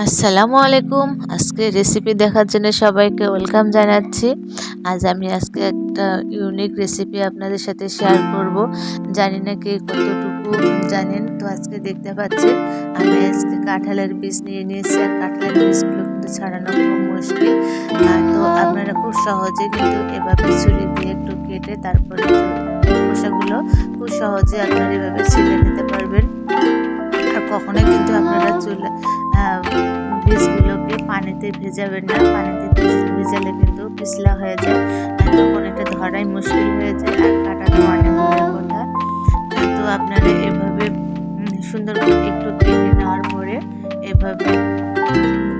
আসসালামু আলাইকুম। আজকে রেসিপি দেখার জন্য সবাইকে ওয়েলকাম জানাচ্ছি। আমি আজকে একটা ইউনিক রেসিপি আপনাদের সাথে শেয়ার করব। জানি না কে কতটুকু জানেন। তো আজকে দেখতে পাচ্ছেন আমি আজকে কাঁঠালের বীজ নিয়ে নিয়েছি। আর কাঁঠালের বীজগুলো কিন্তু ছাড়ানো খুব মুশকিল। তো আপনারা খুব সহজে কিন্তু এভাবে ছুরি দিয়ে একটু কেটে তারপরে খোসাগুলো খুব সহজে আপনারা এভাবে ছিলে নিতে পারবেন। আর কখনোই কিন্তু আপনারা বীজগুলোকে পানিতে ভেজাবেন না। পানিতে ভেজালে কিন্তু পিছলা হয়ে যায়। তখন এটা ধরাই মুশকিল হয়ে যায় আর কাটানো অনেক দূরের কথা। তো আপনারা এভাবে সুন্দর করে একটু কেটে নেওয়ার পরে এভাবে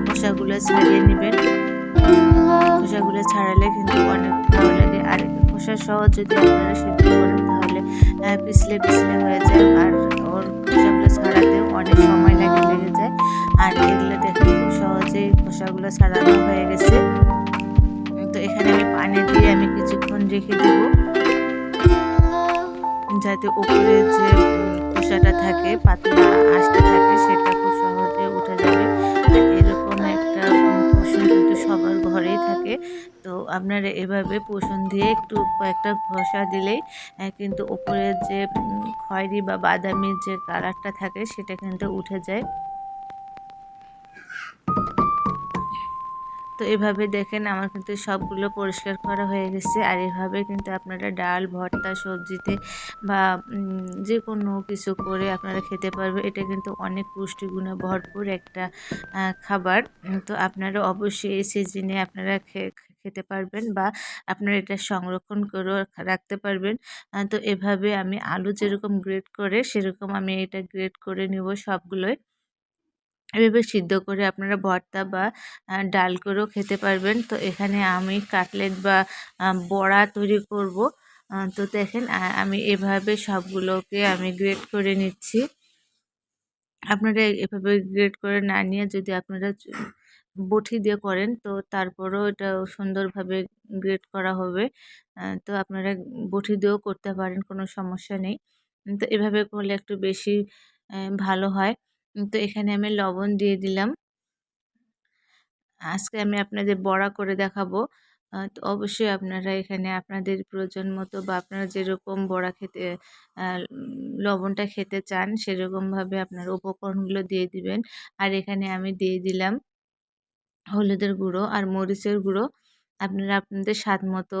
খোসাগুলো ছাড়িয়ে নেবেন। খোসাগুলো ছাড়ালে কিন্তু অনেক ভালো লাগে। আর খোসা সহ যদি আপনারা সিদ্ধ করেন তাহলে পিছলে পিছলে হয়ে যায়। আর ওর খোসাগুলো ছাড়াতেও অনেক সময় লেগে যায়। আর এগুলো দেখুন খুব সহজেই খোসাগুলো ছাড়ানো হয়ে গেছে। তো এখানে আমি পানি দিয়ে আমি কিছুক্ষণ রেখে দেব, যাতে উপরে যে খোসাটা থাকে পাতলা আঁশটা থাকে সেটা খুব সহজে উঠে যাবে। আর এরকম একটা পোষণ কিন্তু সবার ঘরেই থাকে। তো আপনারা এভাবে পোষণ দিয়ে একটু কয়েকটা ঘষা দিলেই কিন্তু উপরের যে খয়েরি বা বাদামি যে কালারটা থাকে সেটা কিন্তু উঠে যায়। তো এভাবে দেখেন আমার কিন্তু সবগুলো পরিষ্কার করা হয়ে গেছে। আর এভাবে কিন্তু আপনারা ডাল ভর্তা সবজিতে বা যে কোনো কিছু করে আপনারা খেতে পারবেন। এটা কিন্তু অনেক পুষ্টিগুণে ভরপুর একটা খাবার। তো আপনারা অবশ্যই এই সিজনে আপনারা খেতে পারবেন বা আপনারা এটা সংরক্ষণ করে রাখতে পারবেন। তো এভাবে আমি আলু যেরকম গ্রেট করে সেরকম আমি এটা গ্রেট করে নিব সবগুলোই। এভাবে সিদ্ধ করে আপনারা ভর্তা বা ডাল করেও খেতে পারবেন। তো এখানে আমি কাটলেট বা বড়া তৈরি করব। তো দেখেন আমি এভাবে সবগুলোকে আমি গ্রেট করে নিচ্ছি। আপনারা এভাবে গ্রেট করে না নিয়ে যদি আপনারা বটি দিয়ে করেন তো তারপরেও এটা সুন্দরভাবে গ্রেট করা হবে। তো আপনারা বটি দিয়েও করতে পারেন, কোনো সমস্যা নেই। তো এভাবে করলে একটু বেশি ভালো হয়। তো এখানে আমি লবণ দিয়ে দিলাম। আজকে আমি আপনাদের বড়া করে দেখাবো। তো অবশ্যই আপনারা এখানে আপনাদের প্রয়োজন মতো বা আপনারা যেরকম বড়া খেতে লবণটা খেতে চান সেরকমভাবে আপনারা উপকরণগুলো দিয়ে দিবেন। আর এখানে আমি দিয়ে দিলাম হলুদের গুঁড়ো আর মরিচের গুঁড়ো। আপনারা আপনাদের স্বাদ মতো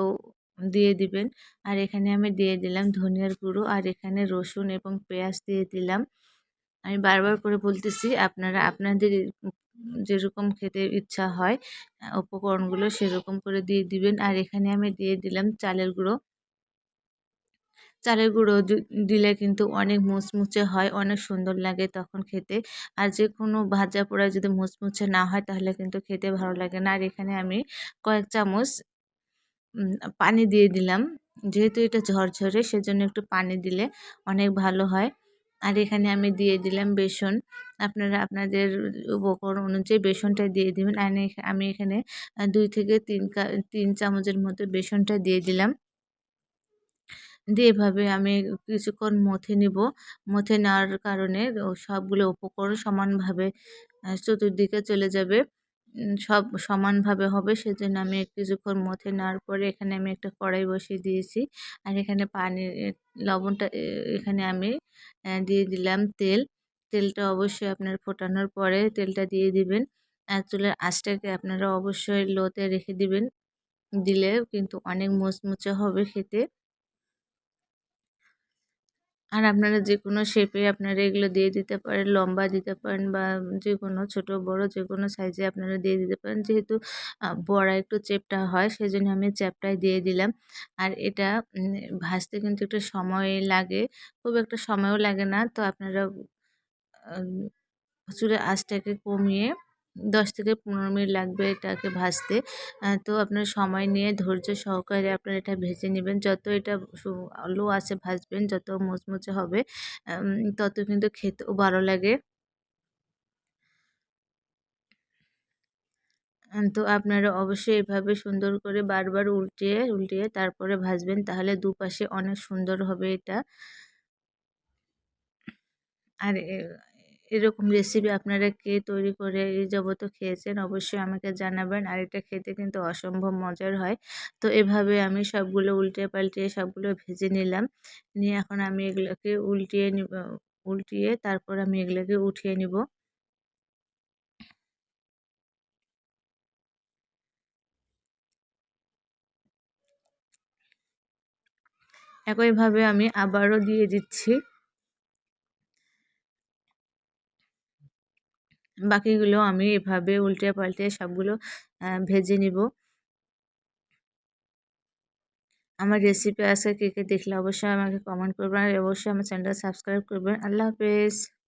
দিয়ে দিবেন। আর এখানে আমি দিয়ে দিলাম ধনিয়ার গুঁড়ো আর এখানে রসুন এবং পেঁয়াজ দিয়ে দিলাম। আমি বারবার করে বলতেছি আপনারা আপনাদের যেরকম খেতে ইচ্ছা হয় উপকরণগুলো সেরকম করে দিয়ে দিবেন। আর এখানে আমি দিয়ে দিলাম চালের গুঁড়ো। চালের গুঁড়ো দিলে কিন্তু অনেক মুচমুচে হয়, অনেক সুন্দর লাগে তখন খেতে। আর যে কোনো ভাজা পোড়া যদি মুচমুচে না হয় তাহলে কিন্তু খেতে ভালো লাগে না। আর এখানে আমি কয়েক চামচ পানি দিয়ে দিলাম। যেহেতু এটা ঝরঝরে সেজন্য একটু পানি দিলে অনেক ভালো হয়। আর এখানে আমি দিয়ে দিলাম বেসন। আপনারা আপনাদের উপকরণ অনুযায়ী বেসনটা দিয়ে দিবেন। আর আমি এখানে ২ থেকে ৩ চামচের মতো বেসনটা দিয়ে দিলাম। দিয়ে এভাবে আমি কিছুক্ষণ মথে নিব। মথে নেওয়ার কারণে সবগুলো উপকরণ সমানভাবে চতুর্দিকে চলে যাবে। সব সমানভাবে হবে সেজন্য আমি কিছুক্ষণ মথে নেওয়ার পরে এখানে আমি একটা কড়াই বসিয়ে দিয়েছি। আর এখানে লবণটা এখানে আমি দিয়ে দিলাম তেল। তেলটা অবশ্যই আপনার ফোটানোর পরে তেলটা দিয়ে দিবেন। আর চুলার আঁচটাকে আপনারা অবশ্যই লোতে রেখে দিবেন। দিলে কিন্তু অনেক মুচমুচে হবে খেতে। আর আপনারা যেকোনো শেপে আপনারা এগুলো দিয়ে দিতে পারেন, লম্বা দিতে পারেন বা যেকোনো ছোট বড় যেকোনো সাইজে আপনারা দিয়ে দিতে পারেন। যেহেতু বড়া একটু চ্যাপ্টা হয় সেজন্য আমি চ্যাপ্টাই দিয়ে দিলাম। আর এটা ভাজতে কিন্তু একটু সময় লাগে, খুব একটা সময়ও লাগে না। তো আপনারা আ চুলার আঁচটাকে কমিয়ে ১০ থেকে ১৫ মিনিট লাগবে এটাকে ভাজতে। তো আপনার সময় নিয়ে ধৈর্য সহকারে আপনারা এটা ভেজে নেবেন। যত এটা লো আঁচে ভাজবেন যত মুচমুচে হবে তত কিন্তু খেতেও ভালো লাগে। তো আপনারা অবশ্যই এভাবে সুন্দর করে বারবার উল্টিয়ে, উল্টিয়ে তারপরে ভাজবেন, তাহলে দুপাশে অনেক সুন্দর হবে এটা। আর এরকম রেসিপি আপনারা কে তৈরি করে এই যাবত খেয়েছেন অবশ্যই আমাকে জানাবেন। আর এটা খেতে কিন্তু অসম্ভব মজার হয়। তো এভাবে আমি সবগুলো উল্টে পাল্টে সবগুলো ভেজে নিলাম। নিয়ে এখন আমি এগুলোকে উল্টিয়ে তারপর আমি এগুলোকে উঠিয়ে নিব। একইভাবে আমি আবারও দিয়ে দিচ্ছি। বাকিগুলো আমি এভাবে উল্টে পাল্টে সবগুলো ভেজে নিব। আমার রেসিপি আজকে কে দেখলে অবশ্যই আমাকে কমেন্ট করবেন আর অবশ্যই আমার চ্যানেলটা সাবস্ক্রাইব করবেন। আল্লাহ হাফেজ।